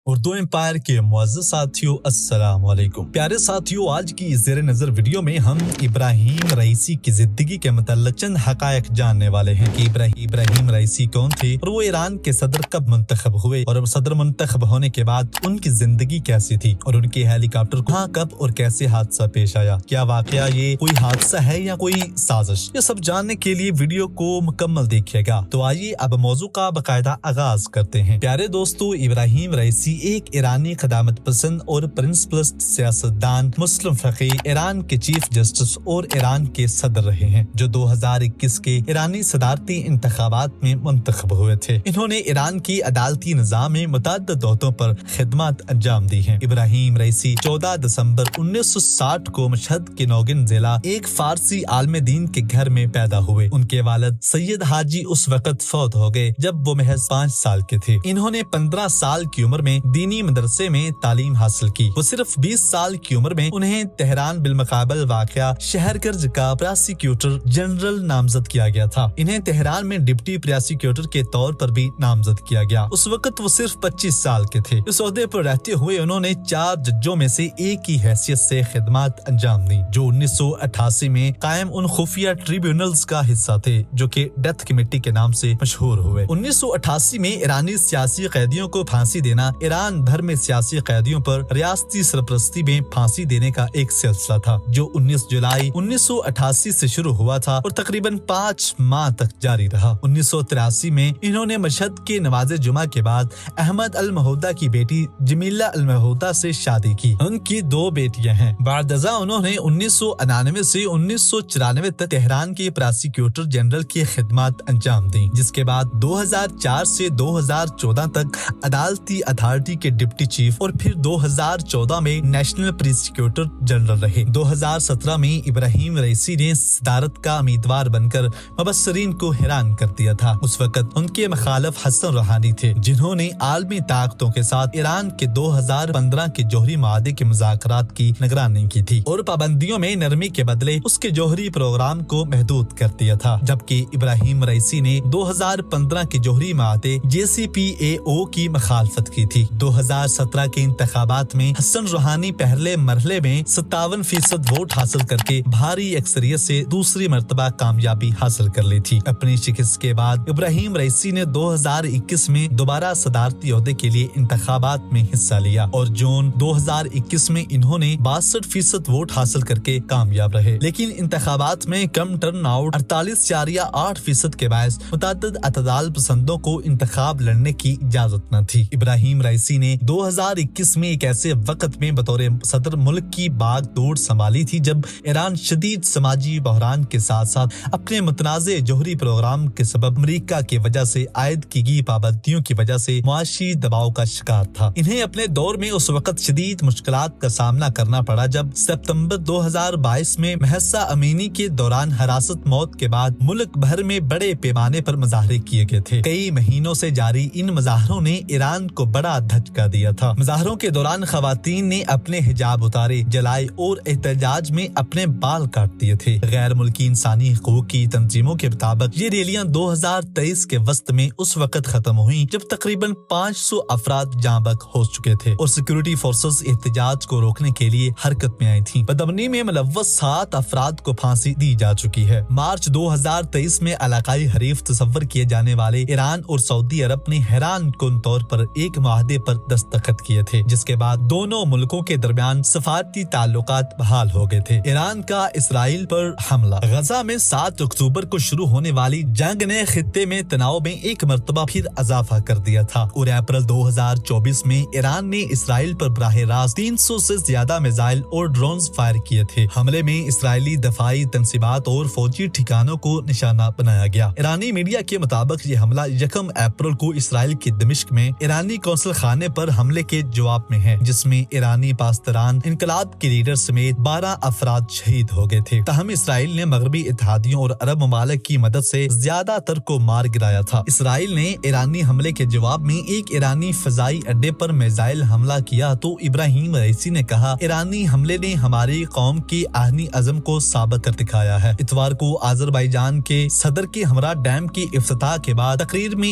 Urdu umpire کے معزز ساتھیوں السلام علیکم۔ پیارے ساتھیوں، آج کی زیر نظر ویڈیو میں ہم ابراہیم رئیسی کی زندگی کے متعلق چند حقائق جاننے والے ہیں کہ ابراہیم رئیسی کون تھے اور وہ ایران کے صدر کب منتخب ہوئے اور صدر منتخب ہونے کے بعد ان کی زندگی کیسی تھی اور ان کے ہیلی کاپٹر کہاں کب اور کیسے حادثہ پیش آیا۔ کیا واقعہ یہ کوئی حادثہ ہے یا کوئی سازش؟ یہ سب جاننے کے لیے ویڈیو کو مکمل دیکھیے گا۔ تو آئیے اب موضوع کا باقاعدہ آغاز کرتے ہیں۔ پیارے دوستو، ابراہیم رئیسی ایک ایرانی خدامت پسند اور پرنسپلسٹ سیاستدان، مسلم فقی، ایران کے چیف جسٹس اور ایران کے صدر رہے ہیں جو 2021 کے ایرانی صدارتی انتخابات میں منتخب ہوئے تھے۔ انہوں نے ایران کی عدالتی نظام میں متعدد عہدوں پر خدمات انجام دی ہیں۔ ابراہیم رئیسی 14 دسمبر 1960 کو مشہد کے نوگن ضلع ایک فارسی عالم دین کے گھر میں پیدا ہوئے۔ ان کے والد سید حاجی اس وقت فوت ہو گئے جب وہ محض 5 سال کے تھے۔ انہوں نے 15 سال کی عمر میں دینی مدرسے میں تعلیم حاصل کی۔ وہ صرف 20 سال کی عمر میں انہیں تہران بالمقابل واقع شہر گرج کا پراسیکیوٹر جنرل نامزد کیا گیا تھا۔ انہیں تہران میں ڈپٹی پراسیکیوٹر کے طور پر بھی نامزد کیا گیا۔ اس وقت وہ صرف 25 سال کے تھے۔ اس عہدے پر رہتے ہوئے انہوں نے 4 ججوں میں سے ایک کی حیثیت سے خدمات انجام دی جو 1988 میں قائم ان خفیہ ٹریبیونلز کا حصہ تھے جو کہ ڈیتھ کمیٹی کے نام سے مشہور ہوئے۔ 1988 میں ایرانی سیاسی قیدیوں کو پھانسی دینا ایران بھر میں سیاسی قیدیوں پر ریاستی سرپرستی میں پھانسی دینے کا ایک سلسلہ تھا جو 19 جولائی 1988 سے شروع ہوا تھا اور تقریباً 5 ماہ تک جاری رہا۔ 1983 میں انہوں نے مشہد کے نماز جمعہ کے بعد احمد المہودہ کی بیٹی جمیلہ المہودہ سے شادی کی۔ ان کی 2 بیٹیاں ہیں۔ بعد ازاں انہوں نے 1999 سے 1994 تک تہران کے پراسیکیوٹر جنرل کی خدمات انجام دیں، جس کے بعد 2004 سے 2014 تک عدالتی اتھارٹی کے ڈپٹی چیف اور پھر 2014 میں نیشنل پراسیکیوٹر جنرل رہے۔ 2017 میں ابراہیم رئیسی نے صدارت کا امیدوار بن کر مبصرین کو حیران کر دیا تھا۔ اس وقت ان کے مخالف حسن روحانی تھے جنہوں نے عالمی طاقتوں کے ساتھ ایران کے 2015 کے جوہری معاہدے کے مذاکرات کی نگرانی کی تھی اور پابندیوں میں نرمی کے بدلے اس کے جوہری پروگرام کو محدود کر دیا تھا، جبکہ ابراہیم رئیسی نے 2015 کے جوہری معاہدے JCPOA کی مخالفت کی تھی۔ 2017 کے انتخابات میں حسن روحانی پہلے مرحلے میں 57% ووٹ حاصل کر کے بھاری اکثریت سے دوسری مرتبہ کامیابی حاصل کر لی تھی۔ اپنی شکست کے بعد ابراہیم رئیسی نے 2021 میں دوبارہ صدارتی عہدے کے لیے انتخابات میں حصہ لیا اور جون 2021 میں انہوں نے 62% ووٹ حاصل کر کے کامیاب رہے، لیکن انتخابات میں کم ٹرن آؤٹ 48.8% کے باعث متعدد اعتدال پسندوں کو انتخاب لڑنے کی اجازت نہ تھی۔ ابراہیم رئیسی نے 2021 میں ایک ایسے وقت میں بطور صدر ملک کی باغ دوڑ سنبھالی تھی جب ایران شدید سماجی بحران کے ساتھ ساتھ اپنے متنازع جوہری پروگرام کے سبب امریکہ کی وجہ سے عائد کی گئی پابندیوں کی وجہ سے معاشی دباؤ کا شکار تھا۔ انہیں اپنے دور میں اس وقت شدید مشکلات کا سامنا کرنا پڑا جب ستمبر 2022 میں مہسا امینی کے دوران حراست موت کے بعد ملک بھر میں بڑے پیمانے پر مظاہرے کیے گئے تھے۔ کئی مہینوں سے جاری ان مظاہروں نے ایران کو بڑا دھچکا دیا تھا۔ مظاہروں کے دوران خواتین نے اپنے حجاب اتارے، جلائے اور احتجاج میں اپنے بال کاٹ دیے تھے۔ غیر ملکی انسانی حقوق کی تنظیموں کے مطابق یہ ریلیاں 2023 کے وسط میں اس وقت ختم ہوئیں جب تقریباً 500 افراد جاں بحق ہو چکے تھے اور سیکورٹی فورسز احتجاج کو روکنے کے لیے حرکت میں آئی تھیں۔ بدامنی میں ملوث 7 افراد کو پھانسی دی جا چکی ہے۔ مارچ 2023 میں علاقائی حریف تصور کیے جانے والے ایران اور سعودی عرب نے حیران کن طور پر ایک معاہدے پر دستخط کیے تھے جس کے بعد دونوں ملکوں کے درمیان سفارتی تعلقات بحال ہو گئے تھے۔ ایران کا اسرائیل پر حملہ۔ غزہ میں 7 اکتوبر کو شروع ہونے والی جنگ نے خطے میں تناؤ میں ایک مرتبہ پھر اضافہ کر دیا تھا اور اپریل 2024 میں ایران نے اسرائیل پر براہ راست 300 سے زیادہ میزائل اور ڈرونز فائر کیے تھے۔ حملے میں اسرائیلی دفاعی تنصیبات اور فوجی ٹھکانوں کو نشانہ بنایا گیا۔ ایرانی میڈیا کے مطابق یہ حملہ 1 اپریل کو اسرائیل کے دمشق میں ایرانی قونصل خانے پر حملے کے جواب میں ہے جس میں ایرانی پاسداران انقلاب کے لیڈر سمیت 12 افراد شہید ہو گئے تھے۔ تاہم اسرائیل نے مغربی اتحادیوں اور عرب ممالک کی مدد سے زیادہ تر کو مار گرایا تھا۔ اسرائیل نے ایرانی حملے کے جواب میں ایک ایرانی فضائی اڈے پر میزائل حملہ کیا تو ابراہیم رئیسی نے کہا ایرانی حملے نے ہماری قوم کی آہنی عزم کو ثابت کر دکھایا ہے۔ اتوار کو آذربائیجان کے صدر کے ہمراہ ڈیم کی افتتاح کے بعد تقریر میں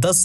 10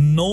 9